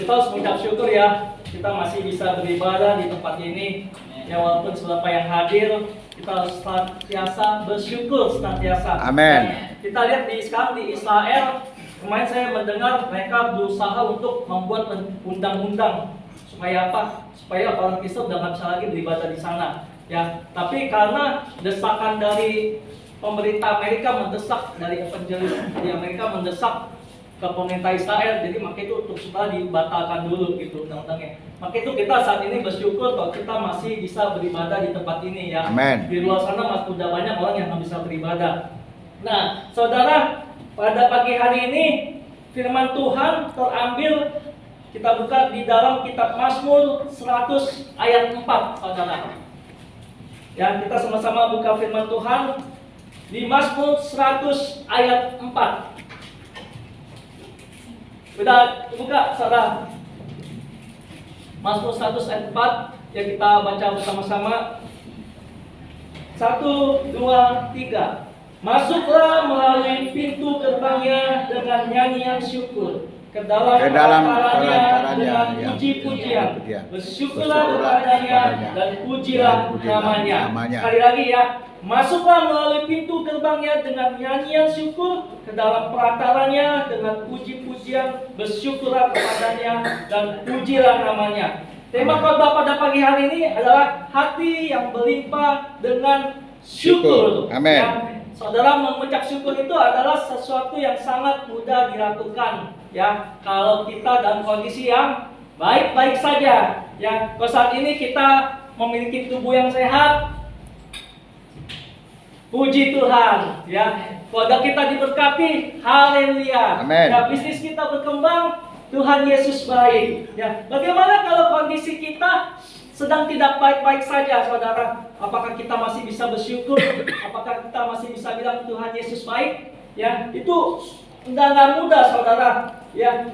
Kita harus mengucap syukur ya, kita masih bisa beribadah di tempat ini. Ya walaupun beberapa yang hadir, kita harus senantiasa bersyukur senantiasa. Amin. Kita lihat sekarang di Israel, kemarin saya mendengar mereka berusaha untuk membuat undang-undang supaya apa? Supaya orang Kristen udah nggak bisa lagi beribadah di sana. Ya, tapi karena desakan dari pemerintah Amerika mendesak, dari evangelis di Amerika mendesak ke pemerintah Israel, jadi maka itu untuk supaya dibatalkan dulu gitu undang-undangnya. Maka itu kita saat ini bersyukur kalau kita masih bisa beribadah di tempat ini ya. Amen. Di luar sana masih udah banyak orang yang nggak bisa beribadah. Nah, saudara, pada pagi hari ini firman Tuhan terambil, kita buka di dalam kitab Mazmur 100 ayat 4, saudara. Ya, kita sama-sama buka firman Tuhan di Mazmur 100 ayat 4. Sudah buka, saudara. Mazmur 100 ayat 4 yang kita baca bersama-sama. 1, 2, 3. Masuklah melalui pintu gerbangnya dengan nyanyian syukur, ke dalam perantaranya dengan puji-pujian. Bersyukurlah kepadanya dan pujilah namanya. Sekali lagi ya. Masuklah melalui pintu gerbangnya dengan nyanyian syukur, ke dalam perantaranya dengan puji-pujian. Bersyukurlah kepadanya dan pujilah namanya. Tema khotbah pada pagi hari ini adalah hati yang berlimpah dengan syukur. Amin. Ya, saudara, mengucap syukur itu adalah sesuatu yang sangat mudah dilakukan. Ya, kalau kita dalam kondisi yang baik-baik saja. Ya, kalau saat ini kita memiliki tubuh yang sehat, puji Tuhan, ya. Keluarga kita diberkati, haleluya. Amin. Ya, bisnis kita berkembang, Tuhan Yesus baik. Ya, bagaimana kalau kondisi kita sedang tidak baik-baik saja, saudara? Apakah kita masih bisa bersyukur? Apakah kita masih bisa bilang Tuhan Yesus baik? Ya, itu nggak mudah, saudara. Ya,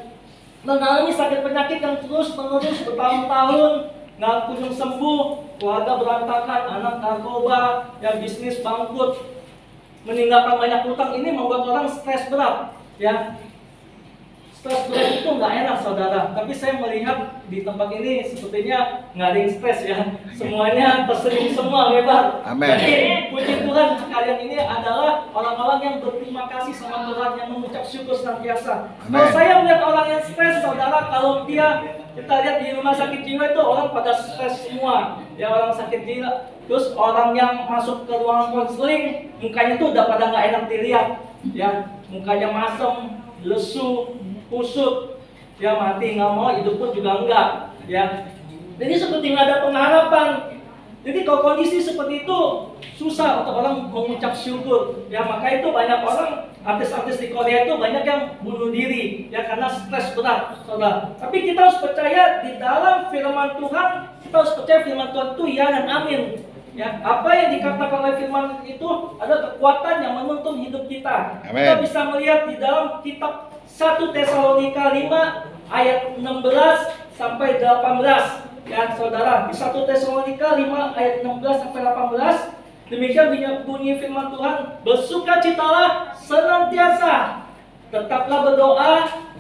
mengalami sakit penyakit yang terus menerus bertahun-tahun, nggak kunjung sembuh, keluarga berantakan, anak narkoba, yang bisnis bangkrut, meninggalkan banyak hutang, ini membuat orang stres berat. Ya, stres berat itu nggak enak, saudara. Tapi saya melihat di tempat ini sepertinya nggak ada yang stres ya. Semuanya tersenyum semua, lebar. Amin. Jadi puji Tuhan, kalian ini adalah orang-orang yang berterima kasih sama Tuhan, yang mengucap syukur senantiasa. Kalau saya melihat orang yang stres, saudara, kalau kita lihat di rumah sakit jiwa itu orang pada stres semua. Ya, orang sakit jiwa. Terus orang yang masuk ke ruangan konseling, mukanya tuh udah pada nggak enak dilihat. Ya, mukanya masam, lesu, kusut, ya mati nggak mau, hidup pun juga enggak, ya. Jadi seperti nggak ada pengharapan. Jadi kalau kondisi seperti itu susah untuk orang mengucap syukur, ya. Maka itu banyak orang, artis-artis di Korea itu banyak yang bunuh diri, ya, karena stres berat, saudara. Tapi kita harus percaya di dalam firman Tuhan, kita harus percaya firman Tuhan itu ya dan amin. Ya, apa yang dikatakan oleh firman itu ada kekuatan yang menuntun hidup kita. Amin. Kita bisa melihat di dalam kitab 1 Tesalonika 5 ayat 16 sampai 18. Ya, saudara, di 1 Tesalonika 5 ayat 16 sampai 18, demikian bunyi firman Tuhan, bersukacitalah senantiasa, tetaplah berdoa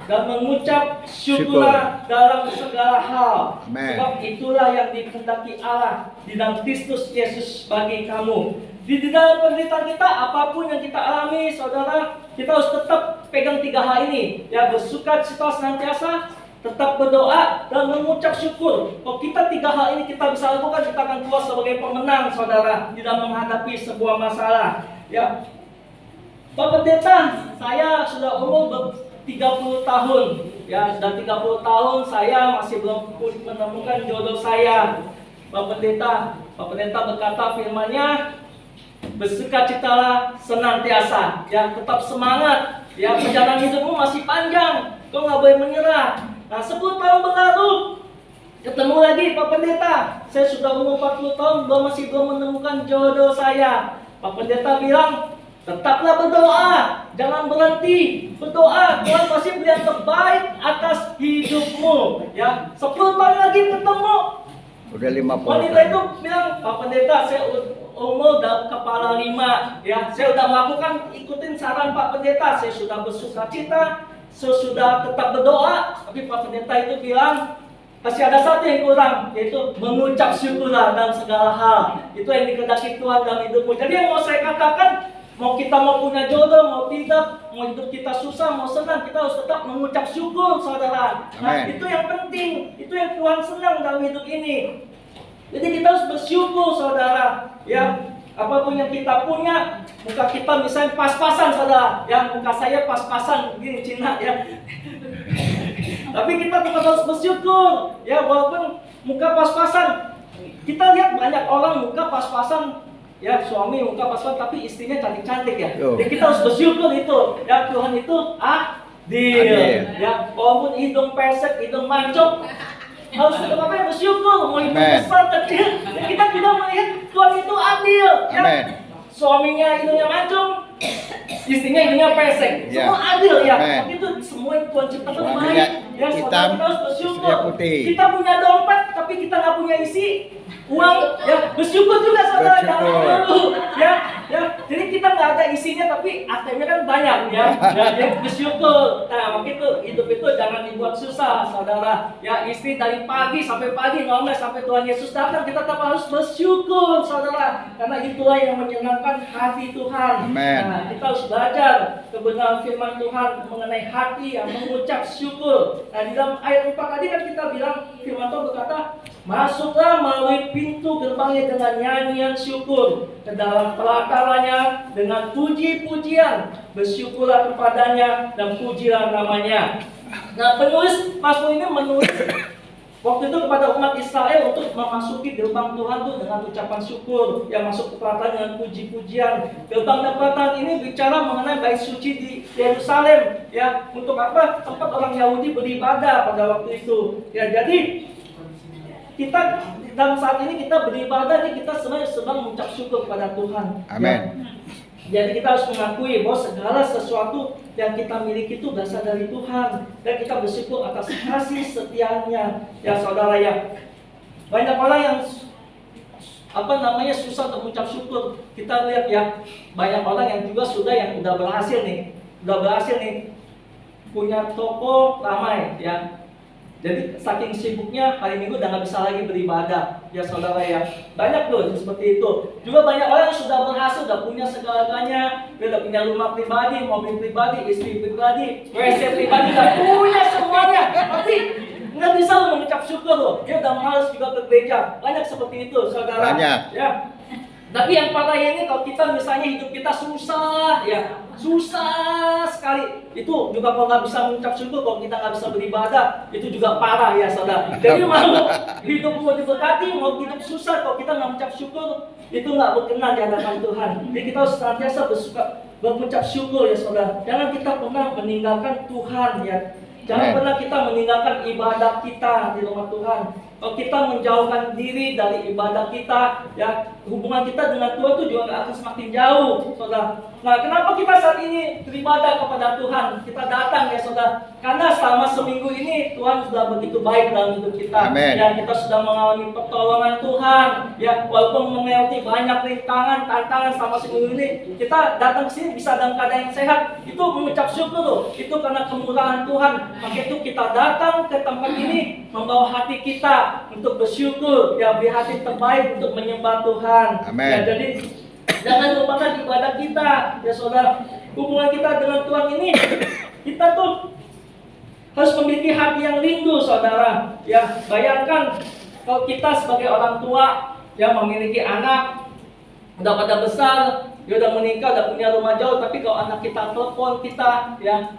dan mengucap syukurlah dalam segala hal. Amen. Sebab itulah yang dikehendaki Allah di dalam Kristus Yesus bagi kamu. Di dalam penderitaan kita, apapun yang kita alami, saudara, kita harus tetap pegang 3 hal ini. Ya, bersukacita senantiasa, tetap berdoa, dan mengucap syukur. Kalau kita 3 hal ini kita bisa lakukan, kita akan keluar sebagai pemenang, saudara, di dalam menghadapi sebuah masalah. Ya, Pak Pendeta, saya sudah umur 30 tahun. Ya, dan 30 tahun saya masih belum menemukan jodoh saya. Pak Pendeta berkata firman-Nya, bersukacitalah senantiasa, ya, tetap semangat, ya, perjalanan hidupmu masih panjang, kau nggak boleh menyerah. Nah, 10 tahun berlalu, ketemu lagi Pak Pendeta, saya sudah umur 40 tahun, masih belum menemukan jodoh saya. Pak Pendeta bilang, tetaplah berdoa, jangan berhenti berdoa, Tuhan pasti beri yang terbaik atas hidupmu. Ya, 10 tahun lagi ketemu. Udah 50. Wanita itu bilang, Pak Pendeta, saya umur udah kepala 5, ya, saya udah melakukan ikutin saran Pak Pendeta, saya sudah bersukacita, sesudah tetap berdoa, tapi Pak Pendeta itu bilang masih ada satu yang kurang, yaitu mengucap syukurlah dalam segala hal. Itu yang dikehendaki Tuhan dalam hidupmu. Jadi yang mau saya katakan, mau kita mau punya jodoh, mau tidak, mau hidup kita susah, mau senang, kita harus tetap mengucap syukur, saudara. Nah, itu yang penting, itu yang Tuhan senang dalam hidup ini. Jadi kita harus bersyukur, saudara. Ya, apapun yang kita punya, muka kita misalnya pas-pasan, saudara. Ya, muka saya pas-pasan, begini Cina ya. Tapi kita tetap harus bersyukur, ya walaupun muka pas-pasan. Kita lihat banyak orang muka pas-pasan, ya suami muka pas-pasan tapi istrinya cantik-cantik ya. Jadi kita harus bersyukur itu, ya Tuhan itu adil. Ya walaupun hidung pesek, hidung mancung, harus tetap apa ya bersyukur. Mau hidung besar kecil, ya, kita juga melihat Tuhan itu adil. Ya. Suaminya hidungnya mancung, istrinya hidungnya pesek, semua adil ya. Tapi itu semua yang Tuhan ciptakan baik. Ya, kita harus bersyukur. Kita punya dompet, tapi kita nggak punya isi uang, ya bersyukur juga saudara. Jangan dulu, ya. Jadi kita nggak ada isinya, tapi ATM-nya kan banyak, ya. Ya, bersyukur. Nah, begitu hidup itu jangan dibuat susah, saudara. Ya, istri dari pagi sampai pagi ngomel sampai Tuhan Yesus datang, kita tetap harus bersyukur, saudara. Karena itulah yang menyenangkan hati Tuhan. Nah, kita harus belajar kebenaran firman Tuhan mengenai hati yang mengucap syukur. Nah, di dalam ayat 4 tadi kan kita bilang firman Tuhan berkata, masuklah melalui pintu gerbangnya dengan nyanyian syukur, ke dalam pelatarannya dengan puji-pujian, bersyukurlah kepadanya dan pujilah namanya. Nah, penulis Mazmur ini menulis waktu itu kepada umat Israel untuk memasuki gerbang Tuhan itu dengan ucapan syukur, yang masuk ke pelataran dengan puji-pujian. Gerbang dan pelataran ini bicara mengenai bait suci di Yerusalem, ya, untuk apa? Tempat orang Yahudi beribadah pada waktu itu. Ya, jadi kita dalam saat ini kita beribadah, ini kita sebenarnya sedang mengucap syukur kepada Tuhan. Amin. Ya. Jadi kita harus mengakui bahwa segala sesuatu yang kita miliki itu berasal dari Tuhan, dan kita bersyukur atas kasih setianya, ya saudara ya. Banyak orang yang susah untuk mengucap syukur. Kita lihat ya, banyak orang yang juga yang udah berhasil nih, punya toko ramai ya. Jadi saking sibuknya hari Minggu udah nggak bisa lagi beribadah, ya saudara ya. Banyak tuh seperti itu. Juga banyak orang yang sudah berhasil, udah punya segalanya, dia udah punya rumah pribadi, mobil pribadi, istri pribadi, WC pribadi, udah punya semuanya. Tapi nggak bisa lo mengucap syukur loh. Dia udah malas juga ke gereja. Banyak seperti itu, saudara. Banyak. Ya. Tapi yang parah ini kalau kita misalnya hidup kita susah, ya susah sekali. Itu juga kalau nggak bisa mengucap syukur, kalau kita nggak bisa beribadah, itu juga parah ya saudara. Jadi mau hidup mau diberkati, mau hidup susah, kalau kita nggak mengucap syukur, itu nggak berkenan di hadapan Tuhan. Jadi kita harus senantiasa mengucap syukur ya saudara. Jangan kita pernah meninggalkan Tuhan ya. Jangan pernah kita meninggalkan ibadah kita di rumah Tuhan. Kalau kita menjauhkan diri dari ibadah kita, ya hubungan kita dengan Tuhan itu juga akan semakin jauh, saudara. Nah, kenapa kita saat ini beribadah kepada Tuhan? Kita datang ya, saudara. Karena selama seminggu ini Tuhan sudah begitu baik dalam hidup kita. Amen. Ya, kita sudah mengalami pertolongan Tuhan. Ya, walaupun melewati banyak rintangan, tantangan selama seminggu ini, kita datang ke sini bisa dalam keadaan yang sehat. Itu mengucap syukur loh. Itu karena kemurahan Tuhan. Maka itu kita datang ke tempat ini membawa hati kita untuk bersyukur, ya beri hati terbaik untuk menyembah Tuhan. Amen. Ya, jadi jangan lupakan ibadah kita, ya saudara. Hubungan kita dengan Tuhan ini, kita tuh harus memiliki hati yang rindu, saudara. Ya, bayangkan kalau kita sebagai orang tua yang memiliki anak, udah pada besar, dia udah menikah, udah punya rumah jauh, tapi kalau anak kita telepon kita, ya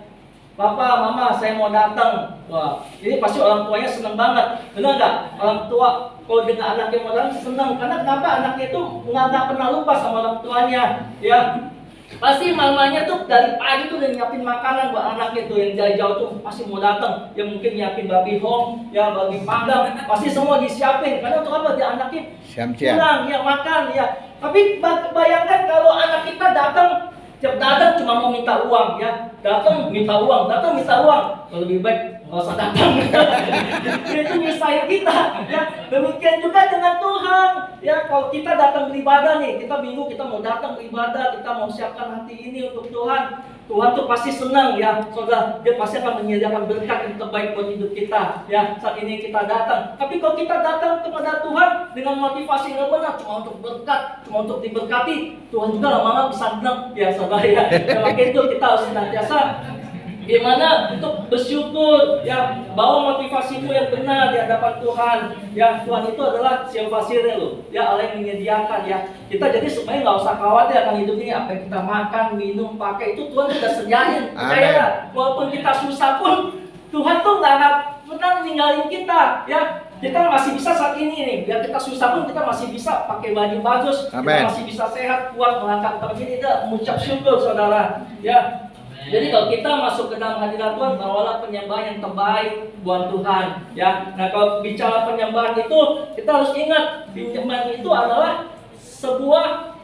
Papa, Mama, saya mau datang. Wah, ini pasti orang tuanya senang banget. Benar nggak? Orang tua kalau dengan anaknya mau datang senang. Karena kenapa? Anaknya itu nggak pernah lupa sama orang tuanya. Ya, pasti mamanya tuh dari pagi tuh udah nyiapin makanan buat anaknya tuh yang dari jauh tuh pasti mau datang. Ya mungkin nyiapin babi hong, ya babi panggang, pasti semua disiapin. Karena untuk apa? Dia anaknya pulang, ya makan, ya. Tapi bayangkan kalau anak kita datang. Tiap datang cuma mau minta uang, ya datang minta uang. Kalau lebih baik nggak usah datang. Itu misalnya kita, ya demikian juga dengan Tuhan. Ya kalau kita datang beribadah nih, kita bingung kita mau datang beribadah, kita mau siapkan hati ini untuk Tuhan. Tuhan tuh pasti senang ya, saudara. Dia pasti akan menyediakan berkat yang terbaik buat hidup kita ya. Saat ini kita datang. Tapi kalau kita datang kepada Tuhan dengan motivasi yang benar, cuma untuk berkat, cuma untuk diberkati, Tuhan juga lama-lama bisa bilang ya, saudara ya. Maka itu kita harus senantiasa gimana untuk bersyukur ya, bawa motivasimu yang benar di hadapan Tuhan ya. Tuhan itu adalah Jehovah Jireh loh ya, Allah yang menyediakan ya. Kita jadi sebenarnya nggak usah khawatir akan hidup ini, apa yang kita makan, minum, pakai itu Tuhan sudah sediain. Percaya, walaupun kita susah pun Tuhan tuh nggak akan pernah ninggalin kita ya. Kita masih bisa saat ini nih, biar kita susah pun kita masih bisa pakai baju bagus, kita masih bisa sehat, kuat, melangkah begini, kita mengucap syukur, saudara ya. Jadi kalau kita masuk ke dalam hadirat Tuhan, bawalah penyembahan yang terbaik buat Tuhan ya. Nah, kalau bicara penyembahan itu, kita harus ingat penyembahan itu adalah sebuah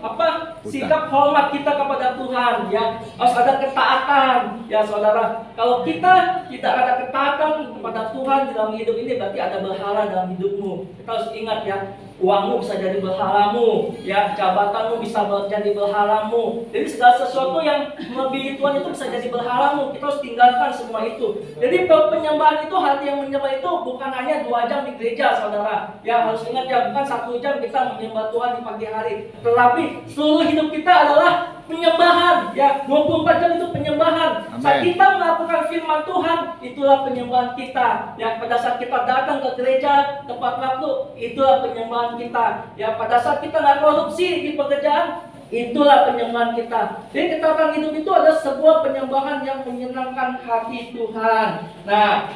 sikap hormat kita kepada Tuhan ya. Harus ada ketaatan ya, saudara. Kalau kita tidak ada ketaatan kepada Tuhan di dalam hidup ini, berarti ada berhala dalam hidupmu. Kita harus ingat ya, uangmu bisa jadi berhalamu ya, jabatanmu bisa jadi berhalamu. Jadi segala sesuatu yang melebihi Tuhan itu bisa jadi berhalamu. Kita harus tinggalkan semua itu. Jadi penyembahan itu, hati yang menyembah itu bukan hanya 2 jam di gereja, saudara ya. Harus ingat ya, bukan 1 jam kita menyembah Tuhan di pagi hari, tetapi seluruh hidup kita adalah penyembahan ya. 24 jam itu penyembahan. Saat kita melakukan firman Tuhan, itulah penyembahan kita ya. Pada saat kita datang ke gereja tepat waktu, itulah penyembahan kita ya. Pada saat kita nggak korupsi di pekerjaan, itulah penyembahan kita. Jadi ketaatan hidup itu adalah sebuah penyembahan yang menyenangkan hati Tuhan. Nah,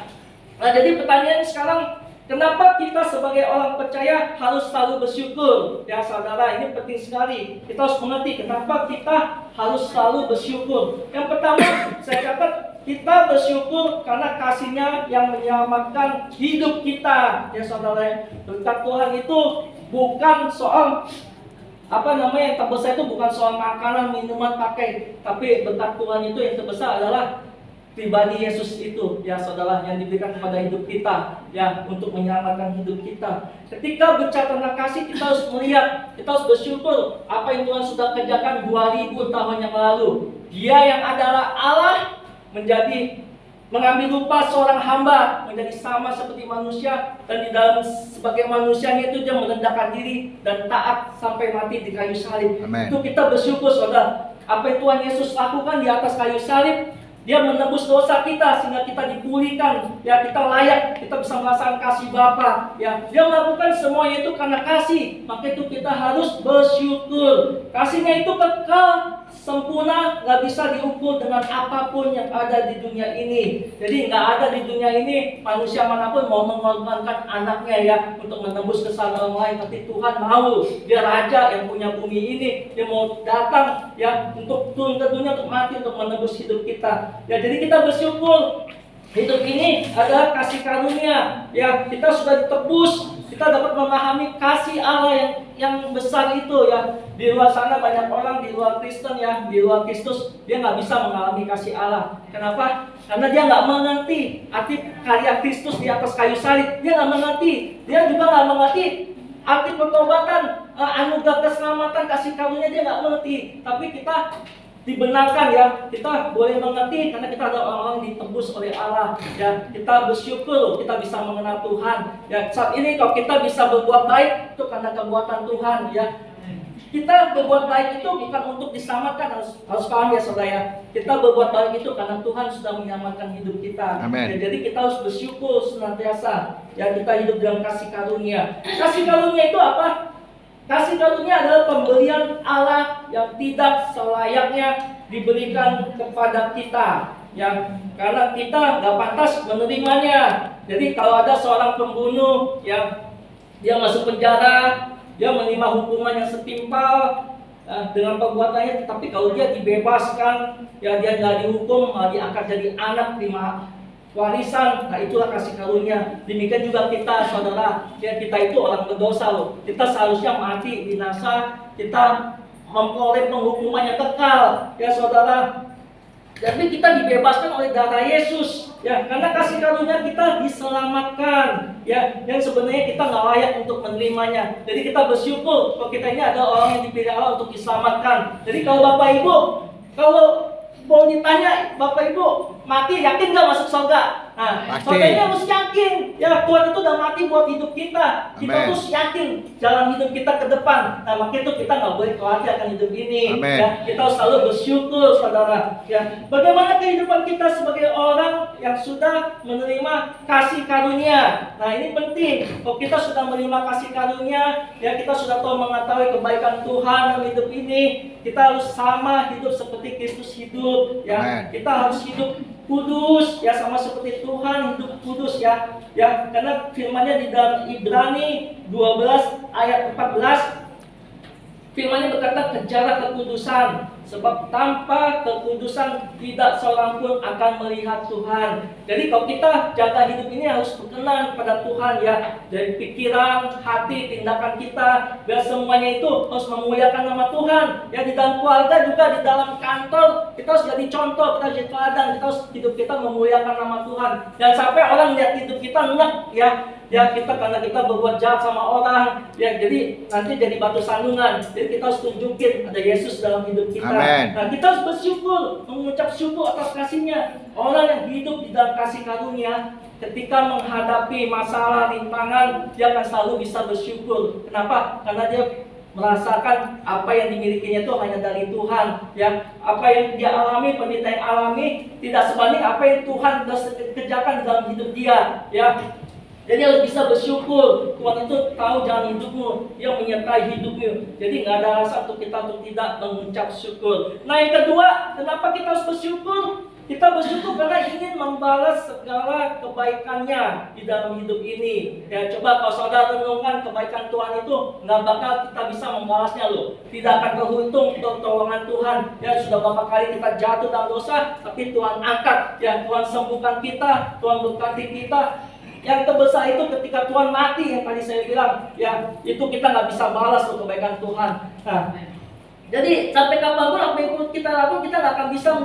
jadi pertanyaan sekarang, kenapa kita sebagai orang percaya harus selalu bersyukur? Ya saudara, ini penting sekali. Kita harus mengerti kenapa kita harus selalu bersyukur. Yang pertama, saya catat, kita bersyukur karena kasih-Nya yang menyelamatkan hidup kita. Ya saudara, berkat Tuhan itu bukan soal yang terbesar, itu bukan soal makanan, minuman, pakai. Tapi berkat Tuhan itu yang terbesar adalah pribadi Yesus itu ya, saudara, yang diberikan kepada hidup kita ya, untuk menyelamatkan hidup kita. Ketika bicara tentang kasih, kita harus melihat, kita harus bersyukur apa yang Tuhan sudah kerjakan 2000 tahun yang lalu. Dia yang adalah Allah mengambil rupa seorang hamba, menjadi sama seperti manusia, dan di dalam sebagai manusianya itu dia merendahkan diri dan taat sampai mati di kayu salib. Itu kita bersyukur, saudara. Apa yang Tuhan Yesus lakukan di atas kayu salib, Dia menebus dosa kita sehingga kita dipulihkan, ya, kita layak, kita bisa merasakan kasih Bapa, ya. Dia melakukan semua itu karena kasih, maka itu kita harus bersyukur. Kasihnya itu kekal, sempurna, nggak bisa diukur dengan apapun yang ada di dunia ini. Jadi nggak ada di dunia ini manusia manapun mau mengorbankan anaknya ya untuk menembus kesalahan orang lain, tapi Tuhan mau. Dia raja yang punya bumi ini, dia mau datang ya untuk turun ke dunia untuk mati untuk menebus hidup kita. Ya, jadi kita bersyukur. Hidup ini adalah kasih karunia. Ya, kita sudah ditebus. Kita dapat memahami kasih Allah yang besar itu ya. Di luar sana banyak orang di luar Kristen ya, di luar Kristus, dia nggak bisa mengalami kasih Allah. Kenapa? Karena dia nggak mengerti arti karya Kristus di atas kayu salib. Dia nggak mengerti. Dia juga nggak mengerti arti pertobatan, anugerah keselamatan, kasih karunia, dia nggak mengerti. Tapi kita dibenarkan ya, kita boleh mengerti karena kita ada orang-orang ditebus oleh Allah ya. Kita bersyukur kita bisa mengenal Tuhan ya. Saat ini kalau kita bisa berbuat baik itu karena kebuatan Tuhan ya. Kita berbuat baik itu bukan untuk diselamatkan, harus paham ya saudara ya. Kita berbuat baik itu karena Tuhan sudah menyelamatkan hidup kita. Ya, jadi kita harus bersyukur senantiasa ya, kita hidup dalam kasih karunia. Kasih karunia itu apa? Kasih karunia adalah pemberian Allah yang tidak selayaknya diberikan kepada kita ya, karena kita nggak pantas menerimanya. Jadi kalau ada seorang pembunuh ya, dia masuk penjara, dia menerima hukuman yang setimpal dengan perbuatannya, tapi kalau dia dibebaskan ya, dia nggak dihukum, malah diangkat jadi anak, terima warisan. Nah, itulah kasih karunia. Demikian juga kita saudara ya, kita itu orang berdosa loh. Kita seharusnya mati binasa, kita memperoleh penghukuman yang kekal ya saudara. Jadi kita dibebaskan oleh darah Yesus ya, karena kasih karunia kita diselamatkan ya, yang sebenarnya kita nggak layak untuk menerimanya. Jadi kita bersyukur kalau kita ini ada orang yang dipilih Allah untuk diselamatkan. Jadi kalau Bapak Ibu, kalau mau ditanya Bapak Ibu, mati yakin nggak masuk surga? Nah, saudara harus yakin, ya Tuhan itu udah mati buat hidup kita. Kita Amen. harus yakin jalan hidup kita ke depan. Nah, makanya itu kita nggak boleh khawatir akan hidup ini. Amen. Ya, kita harus selalu bersyukur, saudara. Ya, bagaimana kehidupan kita sebagai orang yang sudah menerima kasih karunia? Nah, ini penting. Kalau kita sudah menerima kasih karunia, ya kita sudah tahu mengetahui kebaikan Tuhan dalam hidup ini. Kita harus sama hidup seperti Kristus hidup. Ya, Amen. kita harus hidup kudus, ya sama seperti Tuhan hidup kudus, ya. Ya, karena firman-Nya di dalam Ibrani 12 ayat 14, firman-Nya berkata, kejarlah kekudusan, sebab tanpa kekudusan tidak seorang pun akan melihat Tuhan. Jadi kalau kita jaga hidup ini harus berkenan pada Tuhan, ya. Dari pikiran, hati, tindakan kita, biar semuanya itu harus memuliakan nama Tuhan. Ya, di dalam keluarga juga, di dalam kantor, kita harus jadi contoh, kita harus jadi teladan, kita harus hidup kita memuliakan nama Tuhan. Dan sampai orang lihat hidup kita enak, ya. Ya, kita karena kita berbuat jahat sama orang, ya jadi nanti jadi batu sandungan. Jadi kita harus tunjukin ada Yesus dalam hidup kita. Amen. Nah, kita harus bersyukur, mengucap syukur atas kasih-Nya. Orang yang hidup di dalam kasih karunia, ketika menghadapi masalah, rintangan, dia akan selalu bisa bersyukur. Kenapa? Karena dia merasakan apa yang dimilikinya itu hanya dari Tuhan, ya. Apa yang dia alami, penderitaan yang alami tidak sebanding apa yang Tuhan sudah kerjakan dalam hidup dia, ya. Jadi harus bisa bersyukur. Tuhan itu tahu jalan hidupmu, Dia menyertai hidupmu. Jadi nggak ada alasan untuk kita untuk tidak mengucap syukur. Nah, yang kedua, kenapa kita harus bersyukur? Kita bersyukur karena ingin membalas segala kebaikan-Nya di dalam hidup ini. Ya, coba kalau saudara renungkan kebaikan Tuhan itu, nggak bakal kita bisa membalasnya loh. Tidak akan terhitung pertolongan Tuhan. Ya, sudah berapa kali kita jatuh dalam dosa, tapi Tuhan angkat. Ya, Tuhan sembuhkan kita, Tuhan berkati kita. Yang terbesar itu ketika Tuhan mati, yang tadi saya bilang, ya itu kita nggak bisa balas untuk kebaikan Tuhan. Nah, jadi sampai kapanpun apa yang kita lakukan, kita nggak akan bisa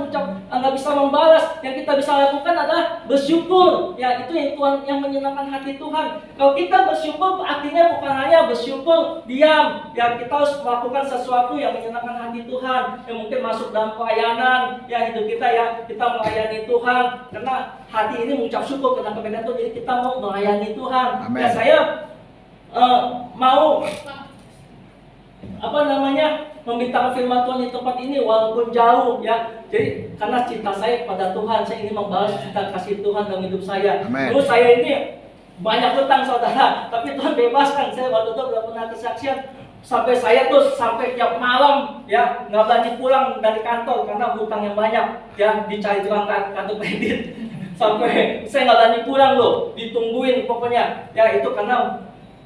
nggak bisa membalas. Yang kita bisa lakukan adalah bersyukur. Ya, itu yang Tuhan, yang menyenangkan hati Tuhan. Kalau kita bersyukur, artinya bukan hanya bersyukur diam. Ya, kita harus melakukan sesuatu yang menyenangkan hati Tuhan. Yang mungkin masuk dalam pelayanan, ya hidup kita, ya kita melayani Tuhan. Karena hati ini mengucap syukur karena kebaikan Tuhan. Jadi kita mau melayani Tuhan. Amen. Ya, saya mau membicarakan firman Tuhan di tempat ini walaupun jauh, ya. Jadi karena cinta saya pada Tuhan, saya ingin membalas cinta kasih Tuhan dalam hidup saya. Amen. Dulu saya ini banyak hutang, saudara, tapi Tuhan bebaskan. Saya waktu itu udah pernah kesaksian sampai saya tuh sampai tiap malam, ya nggak berani pulang dari kantor karena hutang yang banyak, ya dicari tukang kartu kredit. Sampai saya nggak berani pulang loh, ditungguin pokoknya. Ya itu karena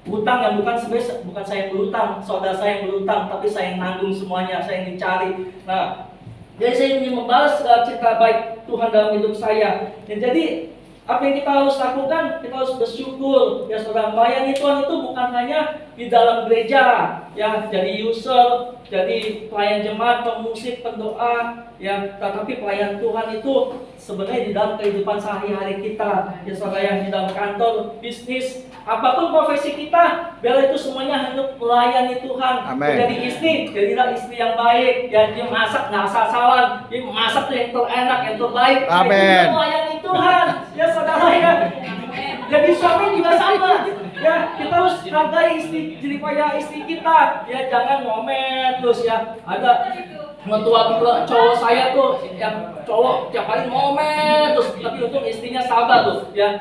hutang yang sebenarnya bukan saya yang berhutang, saudara saya yang berhutang, tapi saya yang nanggung semuanya, saya yang dicari. Nah, jadi saya ingin membalas cinta baik Tuhan dalam hidup saya. Dan jadi apa yang kita harus lakukan? Kita harus bersyukur. Ya saudara, melayani Tuhan itu bukan hanya di dalam gereja, ya jadi user, jadi pelayan jemaat, pemusik, pendoa, ya, tetapi pelayan Tuhan itu sebenarnya di dalam kehidupan sehari-hari kita, ya saudara, yang di dalam kantor, bisnis, apapun profesi kita, biar itu semuanya hanya melayani Tuhan. Amen. Jadi istri, jadilah istri yang baik, ya dia masak nggak asal-asalan, dia masak yang terenak, yang terbaik. Amen. Dia melayani Tuhan, ya saudara, ya. Jadi suami juga sama, ya kita harus hargai istri, jadi payah istri kita, ya jangan ngomel terus, ya. Ada mertua cowok saya tuh, yang cowok tiap hari ngomel terus, tapi untung istrinya sabar tuh, ya.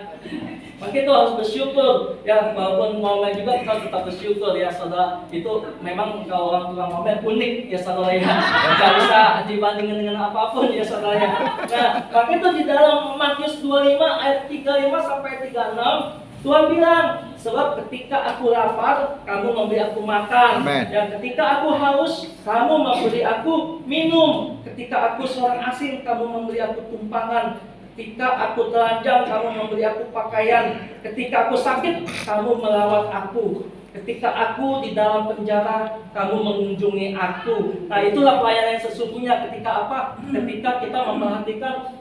Makanya itu harus bersyukur, ya walaupun ngomel juga kita harus tetap bersyukur, ya saudara. Itu memang kalau orang tua ngomel unik, ya saudara, ya nggak bisa dibandingkan dengan apapun, ya saudara, ya. Nah, makanya itu di dalam Matius 25 ayat 35 sampai 36 Tuhan bilang, sebab ketika aku lapar, kamu memberi aku makan. Amen. Dan ketika aku haus, kamu memberi aku minum. Ketika aku seorang asing, kamu memberi aku tumpangan. Ketika aku telanjang, kamu memberi aku pakaian. Ketika aku sakit, kamu merawat aku. Ketika aku di dalam penjara, kamu mengunjungi aku. Nah, itulah pelayanan yang sesungguhnya. Ketika apa? Ketika kita memperhatikan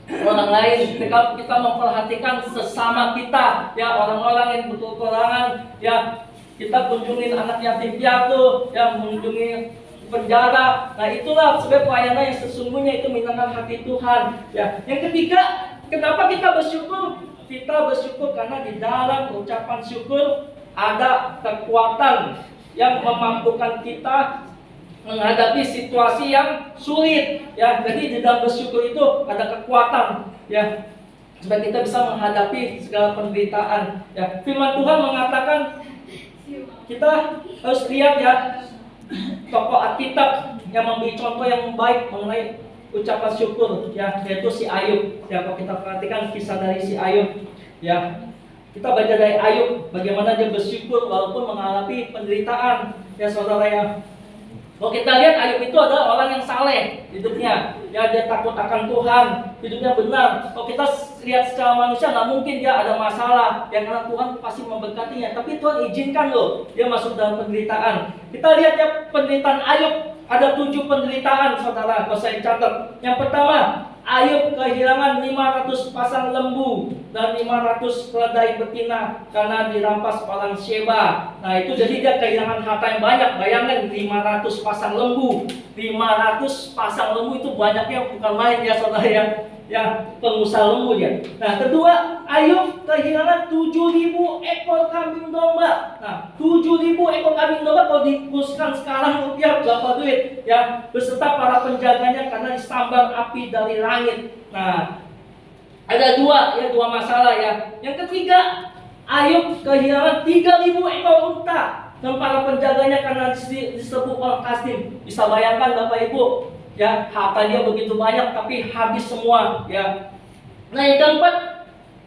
orang lain, ketika kita memperhatikan sesama kita, ya orang-orang yang kekurangan, ya kita kunjungin anak yatim piatu, ya mengunjungi penjara. Nah, itulah sebab pelayanan yang sesungguhnya itu menyenangkan hati Tuhan. Ya. Yang ketiga, kenapa kita bersyukur? Kita bersyukur karena di dalam ucapan syukur ada kekuatan yang memampukan kita menghadapi situasi yang sulit. Ya, jadi di dalam bersyukur itu ada kekuatan. Ya, supaya kita bisa menghadapi segala penderitaan. Ya, firman Tuhan mengatakan kita harus lihat ya tokoh Alkitab yang memberi contoh yang baik mengenai ucapan syukur, ya, yaitu si Ayub. Ya, kalau kita perhatikan kisah dari si Ayub, ya, kita baca dari Ayub bagaimana dia bersyukur walaupun mengalami penderitaan. Ya, saudara ya. Kalau kita lihat Ayub itu adalah orang yang saleh hidupnya, ya, dia takut akan Tuhan, hidupnya benar. Kalau kita lihat secara manusia nggak mungkin dia ada masalah, ya, karena Tuhan pasti memberkatinya. Tapi Tuhan izinkan loh dia masuk dalam penderitaan. Kita lihat ya penderitaan Ayub, ada 7 penderitaan, saudara. Kalau saya catat, yang pertama, Ayub kehilangan 500 pasang lembu dan 500 keledai betina karena dirampas orang Sheba. Nah, itu jadi dia kehilangan harta yang banyak. Bayangkan 500 pasang lembu. 500 pasang lembu itu banyaknya bukan main ya, saudara ya. Ya, pengusaha lembu dia. Nah, kedua, Ayub kehilangan 7.000 ekor kambing domba. Nah, 7.000 ekor kambing domba kalau dikurskan sekarang rupiah berapa duit? Ya, beserta para penjaganya karena disambar api dari langit. Nah, ada dua masalah ya. Yang ketiga, Ayub kehilangan 3.000 ekor unta dan para penjaganya karena diserbu orang Kasdim. Bisa bayangkan Bapak Ibu, ya, harta dia begitu banyak tapi habis semua, ya. Nah, yang keempat,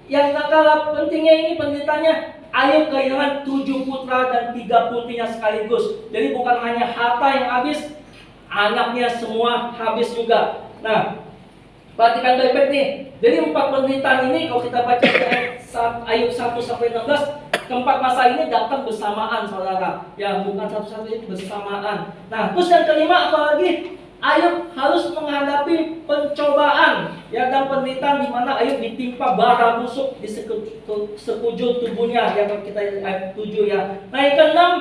yang tak kalah pentingnya ini penderitanya, Ayub kehilangan 7 putra dan 3 putrinya sekaligus. Jadi bukan hanya harta yang habis, anaknya semua habis juga. Nah, perhatikan baik-baik nih. Jadi 4 penderitaan ini kalau kita baca Ayub 1 sampai 16, keempat masalah ini datang bersamaan, saudara. Ya, bukan satu-satu, ini bersamaan. Nah, terus yang kelima apalagi? Ayub harus menghadapi pencobaan, ya, dan penderitaan di mana Ayub ditimpa bara busuk di sekujur tubuhnya, ya, kalau kita lihat ayat 7 ya. Nah, yang keenam,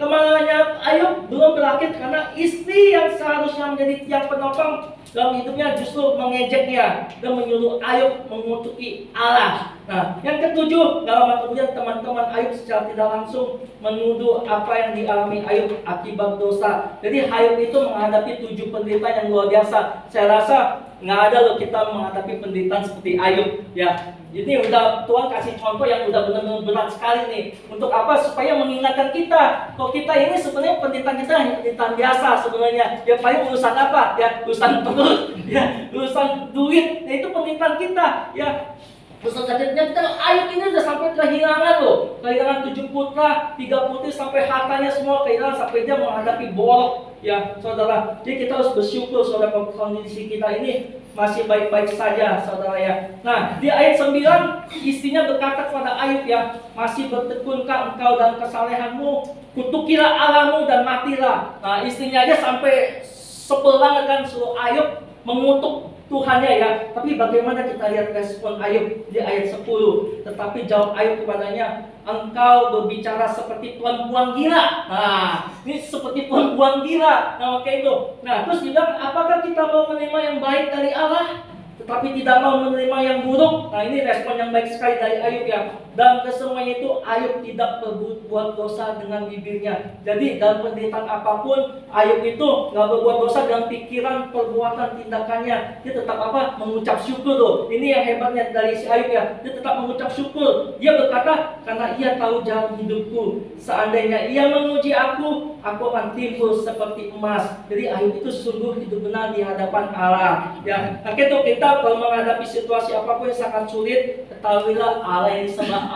kemenangannya Ayub belum berakhir karena istri yang seharusnya menjadi tiang penopang dalam hidupnya justru mengejeknya dan menyuruh Ayub mengutuki Allah. Nah, yang ketujuh, lama kemudian teman-teman Ayub secara tidak langsung menuduh apa yang dialami Ayub akibat dosa. Jadi Ayub itu menghadapi 7 penderitaan yang luar biasa. Saya rasa nggak ada loh kita menghadapi penderitaan seperti Ayub, ya. Ini udah Tuhan kasih contoh yang udah benar-benar berat sekali nih. Untuk apa? Supaya mengingatkan kita, kalau kita ini sebenarnya penderitaan kita hanya penderitaan biasa sebenarnya. Ya, paling urusan apa? Ya, urusan perut, ya, urusan duit. Nah, itu penderitaan kita, ya. Selanjutnya kita Ayub ini sudah sampai kehilangan loh, kehilangan 7 putra, 3 putri, sampai hartanya semua kehilangan, sampai dia menghadapi borok, ya, saudara. Jadi kita harus bersyukur, saudara, kalau kondisi kita ini masih baik-baik saja, saudara ya. Nah, di ayat 9 istrinya berkata kepada Ayub, ya, masih bertekunkah engkau dan kesalehanmu, kutukilah Allahmu dan matilah. Nah, istrinya aja sampai sebel banget kan, suruh Ayub mengutuk Tuhannya, ya. Tapi bagaimana kita lihat respon Ayub di ayat 10? Tetapi jawab Ayub kepadanya, engkau berbicara seperti tuan buang gila. Nah, ini seperti tuan buang gila. Nah, oke itu. Nah, terus dibilang, apakah kita mau menerima yang baik dari Allah, tetapi tidak mau menerima yang buruk? Nah, ini respon yang baik sekali dari Ayub, ya. Dan kesemuanya itu Ayub tidak berbuat dosa dengan bibirnya. Jadi dalam penderitaan apapun, Ayub itu nggak berbuat dosa dengan pikiran, perbuatan, tindakannya. Dia tetap apa? Mengucap syukur loh. Ini yang hebatnya dari si Ayub, ya. Dia tetap mengucap syukur. Dia berkata, karena ia tahu jalan hidupku. Seandainya ia memuji aku akan timbul seperti emas. Jadi Ayub itu sungguh hidup benar di hadapan Allah. Ya, nah, itu kita kalau menghadapi situasi apapun yang sangat sulit, ketahuilah Allah yang disembah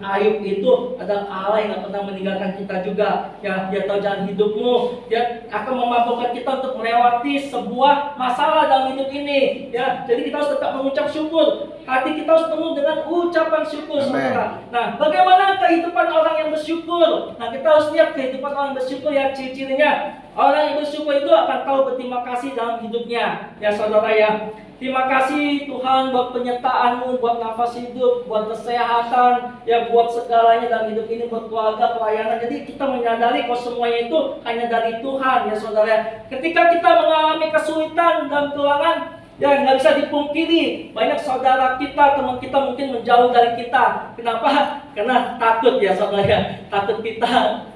Ayub itu adalah Allah yang tidak pernah meninggalkan kita juga. Ya, dia tahu jalan hidupmu. Dia akan memampukan kita untuk melewati sebuah masalah dalam hidup ini. Ya, jadi kita harus tetap mengucap syukur. Hati kita harus penuh dengan ucapan syukur, saudara. Nah, bagaimana kehidupan orang yang bersyukur? Nah, kita harus lihat kehidupan orang yang bersyukur, ya, ciri-cirinya. Orang yang bersyukur itu akan tahu berterima kasih dalam hidupnya, ya, saudara ya. Terima kasih Tuhan buat penyertaan-Mu, buat nafas hidup, buat kesehatan, ya buat segalanya dalam hidup ini, buat keluarga, pelayanan. Jadi kita menyadari bahwa semuanya itu hanya dari Tuhan, ya saudara. Ketika kita mengalami kesulitan dan keuangan, ya nggak bisa dipungkiri, banyak saudara kita, teman kita mungkin menjauh dari kita. Kenapa? Karena takut ya saudara, takut kita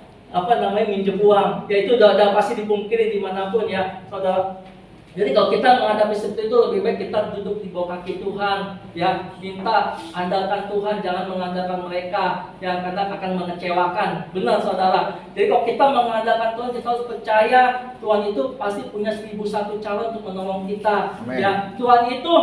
minjem uang. Ya itu udah pasti dipungkiri dimanapun ya saudara. Jadi kalau kita menghadapi seperti itu, lebih baik kita duduk di bawah kaki Tuhan, ya minta andalkan Tuhan, jangan mengandalkan mereka yang kadang akan mengecewakan. Benar saudara. Jadi kalau kita mengandalkan Tuhan, kita harus percaya Tuhan itu pasti punya 1001 cara untuk menolong kita. Amen. Ya Tuhan itu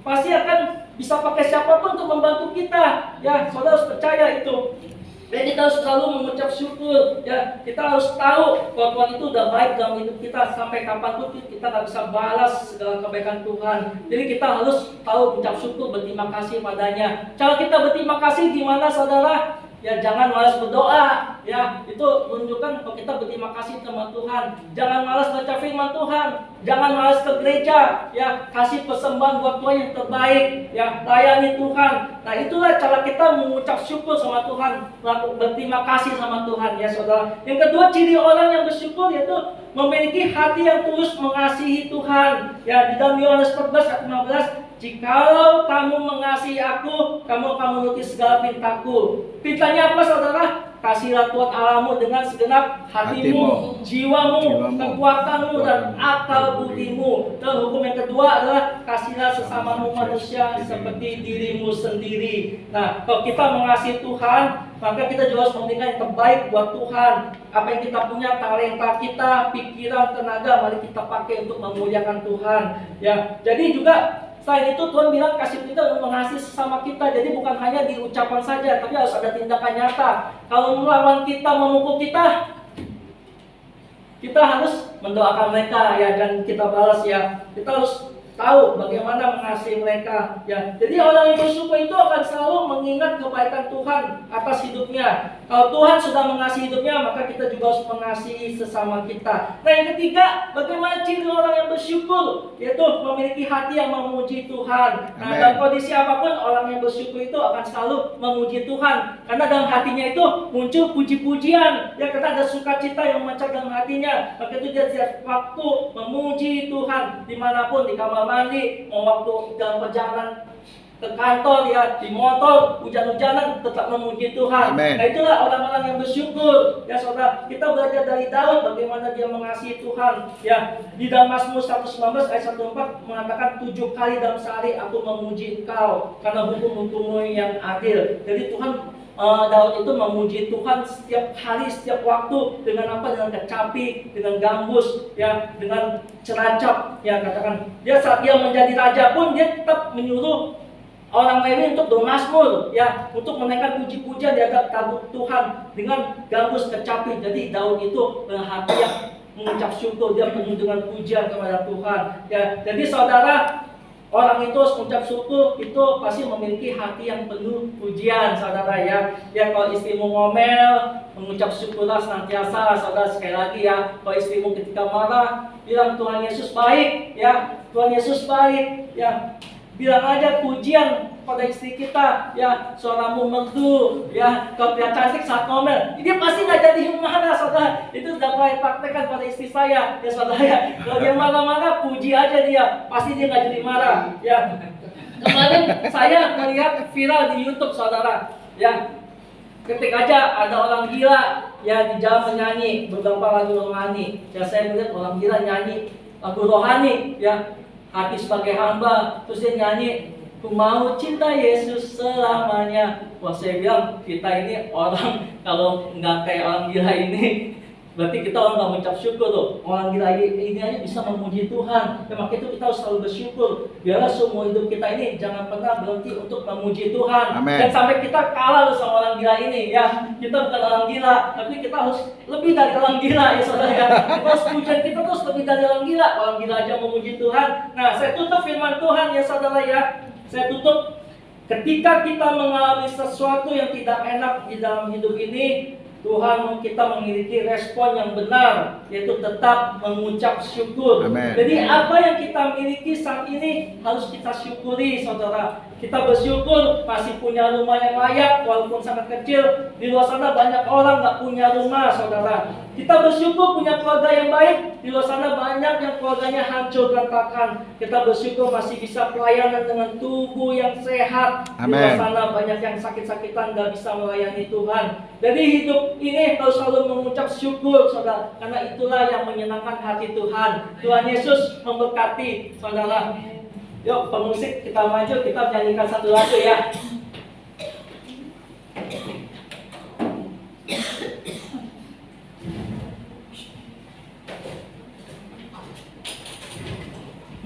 pasti akan bisa pakai siapapun untuk membantu kita. Ya saudara harus percaya itu. Jadi kita harus selalu mengucap syukur, ya kita harus tahu bahwa Tuhan itu udah baik dalam hidup kita. Sampai kapanpun kita nggak bisa balas segala kebaikan Tuhan. Jadi kita harus tahu mengucap syukur, berterima kasih padanya. Cara kita berterima kasih gimana saudara? Ya jangan malas berdoa, ya itu menunjukkan bahwa kita berterima kasih sama Tuhan. Jangan malas baca firman Tuhan, jangan malas ke gereja, ya kasih persembahan buat Tuhan yang terbaik, ya layani Tuhan. Nah itulah cara kita mengucap syukur sama Tuhan, berterima kasih sama Tuhan, ya saudara. Yang kedua, ciri orang yang bersyukur yaitu memiliki hati yang tulus mengasihi Tuhan. Ya di dalam Yohanes 14:15. Jikalau kamu mengasihi aku, kamu akan menuruti segala perintahku. Perintahnya apa saudara? Kasihlah Tuhan Allahmu dengan segenap hatimu, jiwamu, kekuatanmu, dan akal budimu. Dan hukum yang kedua adalah kasihlah sesamamu manusia seperti dirimu sendiri. Nah, kalau kita mengasihi Tuhan, maka kita juga harus memberikan yang terbaik buat Tuhan. Apa yang kita punya, talenta kita, pikiran, tenaga, mari kita pakai untuk memuliakan Tuhan. Ya, jadi juga selain itu Tuhan bilang kasih kita untuk mengasihi sesama kita. Jadi bukan hanya di ucapan saja, tapi harus ada tindakan nyata. Kalau melawan kita, memukul kita, kita harus mendoakan mereka ya, dan kita balas ya. Kita harus tahu bagaimana mengasihi mereka ya. Jadi orang yang bersyukur itu akan selalu mengingat kebaikan Tuhan atas hidupnya. Kalau Tuhan sudah mengasihi hidupnya, maka kita juga harus mengasihi sesama kita. Nah yang ketiga, bagaimana ciri orang yang bersyukur? Yaitu memiliki hati yang memuji Tuhan. Nah dalam kondisi apapun, orang yang bersyukur itu akan selalu memuji Tuhan. Karena dalam hatinya itu muncul puji-pujian. Ya, karena ada sukacita yang memancar dalam hatinya. Maka itu dia setiap waktu memuji Tuhan. Dimanapun, di kamar mandi, mau waktu dalam perjalanan ke kantor ya, di motor, hujan-hujanan tetap memuji Tuhan. Amen. Nah itulah orang-orang yang bersyukur. Ya saudara, kita belajar dari Daud bagaimana dia mengasihi Tuhan. Ya, di dalam Mazmur 119 ayat 104 mengatakan 7 kali dalam sehari aku memuji Engkau karena hukum-hukum-Mu yang adil. Jadi Tuhan Daud itu memuji Tuhan setiap hari, setiap waktu dengan apa? Dengan kecapi, dengan gambus, ya, dengan ceracap, ya katakan. Dia saat dia menjadi raja pun dia tetap menyuruh orang lain untuk bermazmur, ya, untuk menaikkan puji-pujian di hadapan tabut Tuhan dengan gambus kecapi. Jadi Daud itu dengan hati yang mengucap syukur, dia penuh dengan pujian kepada Tuhan. Ya, jadi saudara, orang itu harus mengucap syukur, itu pasti memiliki hati yang penuh pujian, saudara ya. Ya kalau istrimu ngomel, mengucap syukurlah senantiasa, saudara. Sekali lagi ya, kalau istrimu ketika marah, bilang Tuhan Yesus baik, ya, Tuhan Yesus baik, ya. Bilang aja pujian pada istri kita, ya, suaramu merdu, ya, kalau dia cantik saat ngomel, dia pasti nggak jadi marah, saudara. Itu sudah saya praktekkan pada istri saya, ya saudara ya. Kalau dia marah-marah, puji aja dia, pasti dia nggak jadi marah, ya. Kemarin saya melihat viral di YouTube, saudara, ya. Ketik aja ada orang gila, ya, di jalan menyanyi beberapa lagu rohani. Ya saya melihat orang gila nyanyi lagu rohani, ya. Hati sebagai hamba, terus dia nyanyi, ku mau cinta Yesus selamanya. Wah saya bilang, kita ini orang, kalau nggak kayak orang gila ini, berarti kita orang nggak mengucap syukur loh. Orang gila ini aja bisa memuji Tuhan. Ya, maka itu kita harus selalu bersyukur. Biarlah semua hidup kita ini jangan pernah berhenti untuk memuji Tuhan. Amen. Dan sampai kita kalah sama orang gila ini, ya. Kita bukan orang gila, tapi kita harus lebih dari orang gila, ya saudara ya. Kita harus pujian kita terus lebih dari orang gila. Orang gila aja memuji Tuhan. Nah, saya tutup firman Tuhan ya saudara ya. Saya tutup, ketika kita mengalami sesuatu yang tidak enak di dalam hidup ini, Tuhan kita memiliki respon yang benar, yaitu tetap mengucap syukur. Amen. Jadi apa yang kita miliki saat ini harus kita syukuri, saudara. Kita bersyukur masih punya rumah yang layak, walaupun sangat kecil. Di luar sana banyak orang nggak punya rumah, saudara. Kita bersyukur punya keluarga yang baik. Di luar sana banyak yang keluarganya hancur berantakan. Kita bersyukur masih bisa pelayanan dengan tubuh yang sehat. Di luar Amen. sana banyak yang sakit-sakitan nggak bisa melayani Tuhan. Jadi hidup ini harus selalu mengucap syukur, saudara, karena itulah yang menyenangkan hati Tuhan. Tuhan Yesus memberkati, saudara. Yuk, pemusik kita maju, kita menyanyikan satu lagu ya.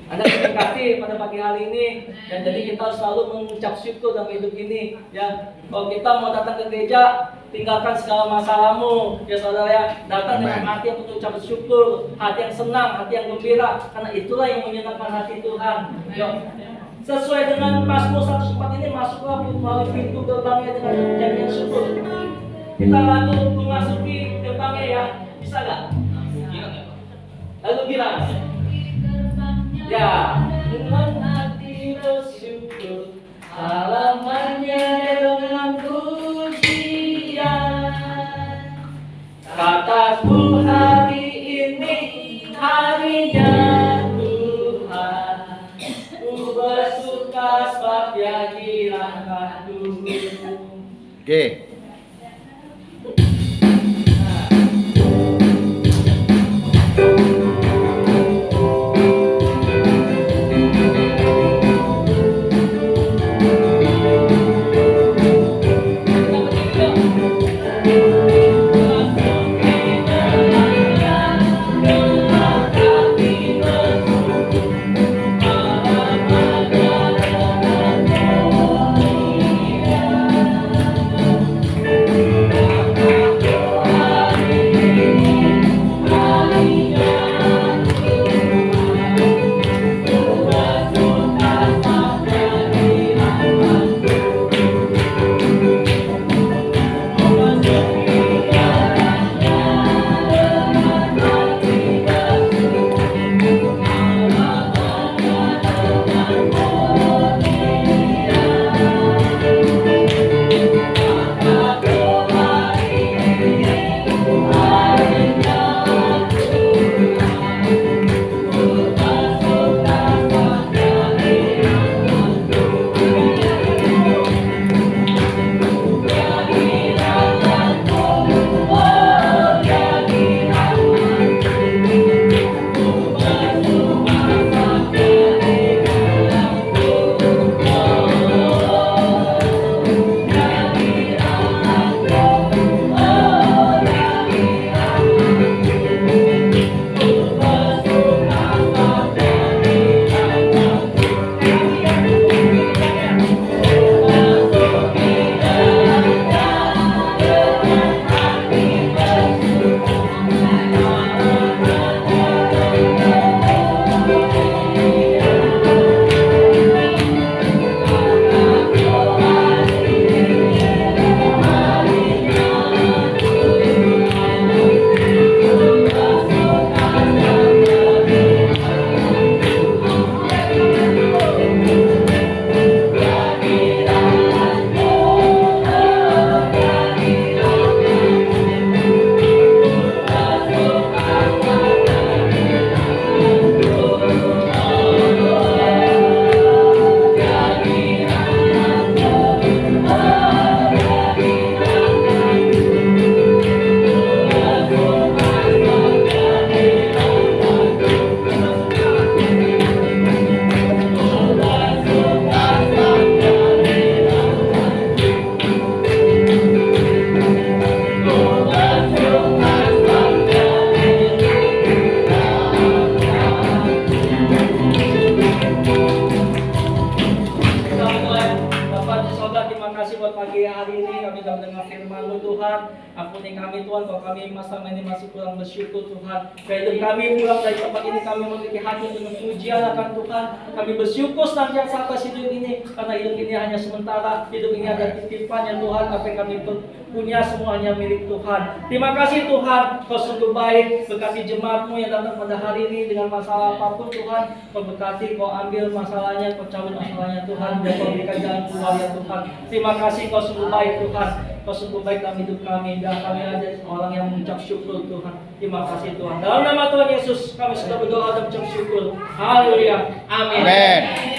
Anda diberkati pada pagi hari ini, dan jadi kita harus selalu mengucap syukur dalam hidup ini. Ya, kalau kita mau datang ke gereja, tinggalkan segala masalahmu, ya saudara ya. Datang dengan hati yang mengucap syukur, hati yang senang, hati yang gembira, karena itulah yang menyenangkan hati Tuhan. Yuk, sesuai dengan Mazmur 104 ini, masuklah melalui pintu gerbangnya dengan nyanyian syukur. Kita lalu memasuki gerbangnya ya, bisa nggak? Lalu bilang. Ya, dengan hati bersyukur, halamannya dengan pujian. Kataku hari ini harinya Tuhan, ku bersuka sebab Dia dirahmati. Oke. pagi hari ini kami dapat mendengar firman-Mu Tuhan. Ampuni kami Tuhan, kalau kami masa ini masih kurang bersyukur Tuhan. Hidup kami pulang dari tempat ini kami memiliki hati dengan pujian akan Tuhan. Kami bersyukur senantiasa atas hidup ini, karena hidup ini hanya sementara. Hidup ini ada titipannya Tuhan, apa yang kami punya semuanya milik Tuhan. Terima kasih Tuhan, Kau sungguh baik. Berkati jemaat-Mu yang datang pada hari ini dengan masalah apapun Tuhan. Kau berkati, Kau ambil masalahnya, Kau cabut masalahnya Tuhan, dan Kau berikan jalan keluar ya Tuhan. Terima kasih, Kau sungguh baik Tuhan. Kau sungguh baik dalam hidup kami, dan kami ada orang yang mengucap syukur Tuhan. Terima kasih Tuhan. Dalam nama Tuhan Yesus kami sudah berdoa dan mengucap syukur. Haleluya. Amin. Amin.